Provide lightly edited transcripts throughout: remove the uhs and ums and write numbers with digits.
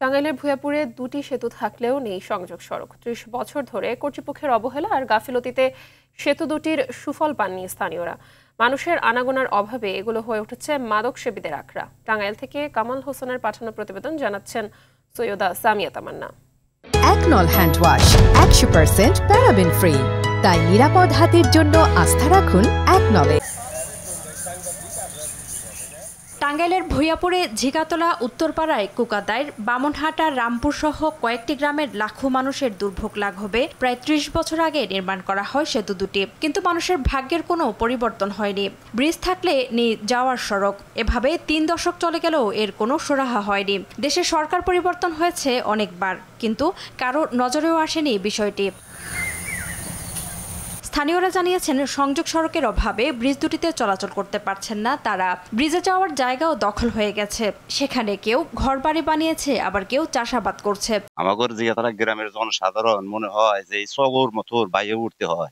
টাঙ্গাইলের ভূয়াপুরে দুটি সেতু থাকলেও নেই সংযোগ সড়ক। ৩০ বছর ধরে কর্তৃপক্ষের অবহেলা আর গাফিলতিতে সেতু দুটির সুফল পাননি স্থানীয়রা। মানুষের আনাগোনার অভাবে এগুলো হয়ে উঠেছে মাদক সেবীদের আখড়া। টাঙ্গাইল থেকে কামাল হোসেনের পাঠানো প্রতিবেদন জানাচ্ছেন সৈয়দা সামিয়া তামান্না। একনল হ্যান্ড ওয়াশ 100% প্যারাবেন ফ্রি, তাই নিরাপদ হাতের জন্য আস্থা রাখুন একনলে। টাঙ্গাইলের ভূয়াপুরে ঝিকাতলা, উত্তরপাড়ায়, কুকাদাইর, বামনহাটা, রামপুর সহ কয়েকটি গ্রামের লাখো মানুষের দুর্ভোগ লাঘবে প্রায় ৩০ বছর আগে নির্মাণ করা হয় সেতু দুটি। কিন্তু মানুষের ভাগ্যের কোনো পরিবর্তন হয়নি। ব্রিজ থাকলে নেই যাওয়ার সড়ক। এভাবে ৩ দশক চলে গেলেও এর কোনো সুরাহা হয়নি। দেশের সরকার পরিবর্তন হয়েছে অনেকবার, কিন্তু কারো নজরেও আসেনি বিষয়টি। স্থানীয়রা জানিয়েছেন, সংযোগ সড়কের অভাবে ব্রিজ দুটিতে চলাচল করতে পারছেন না তারা। ব্রিজে যাওয়ার জায়গাও দখল হয়ে গেছে। সেখানে কেউ ঘরবাড়ি বানিয়েছে, আবার কেউ চাষাবাদ করছে। আমাদের জিয়াতলা গ্রামের জনসাধারণ মনে হয় যে এই সগর মতোর বাইরে উঠতে হয়।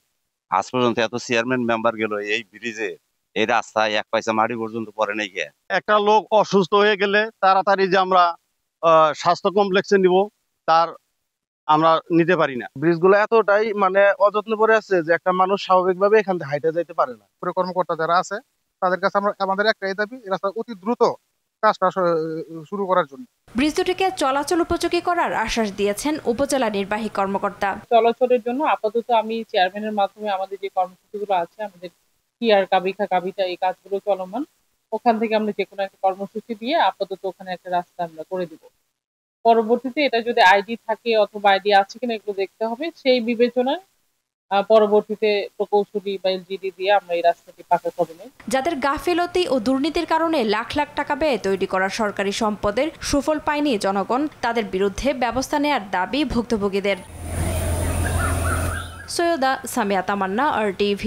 আজ পর্যন্ত এত চেয়ারম্যান মেম্বার গেল এই ব্রিজে, এই রাস্তায় 1 পয়সা মাটি পর্যন্ত পরে নেই। একটা লোক অসুস্থ হয়ে গেলে তাড়াতাড়ি যে আমরা স্বাস্থ্য কমপ্লেক্সে নিব, তার আমরা নিতে পারি না। ব্রিজগুলো এতটাই অযত্ন পড়ে আছে যে একটা মানুষ স্বাভাবিকভাবে এখান থেকে হাইটে যাইতে পারে না। পুরো কর্মকর্তা যারা আছে তাদের কাছে আমাদের একটাই দাবি, এই রাস্তা অতি দ্রুত কাজটা শুরু করার জন্য। ব্রিজ দুটিকে চলাচল উপযোগী করার আশ্বাস দিয়েছেন উপজেলা নির্বাহী কর্মকর্তা। চলাচলের জন্য আপাতত আমি চেয়ারম্যানের মাধ্যমে আমাদের যে কর্মসূচিগুলো আছে, আমাদের কিয়ার কাবিটা এই কাজগুলো চলমান, ওখান থেকে আমরা যে কোনো একটা কর্মসূচি দিয়ে আপাতত ওখানে একটা রাস্তা আমরা করে দিব। পরবর্তীতে এটা যদি আইডি থাকে অথবা আইডি আছে কিনা এগুলো দেখতে হবে, সেই বিবেচনায় পরবর্তীতে প্রকৌশলী বা এলজিডি দিয়ে আমরা এই রাস্তাটি পাকা করে নেই। যাদের গাফিলতি ও দুর্নীতির কারণে লাখ লাখ টাকা ব্যয়ে তৈরি করা সরকারি সম্পদের সুফল পায়নি জনগণ, তাদের বিরুদ্ধে ব্যবস্থা নেয়ার দাবি ভুক্তভোগীদের। সৈয়দা সামিয়া তামান্না, RTV।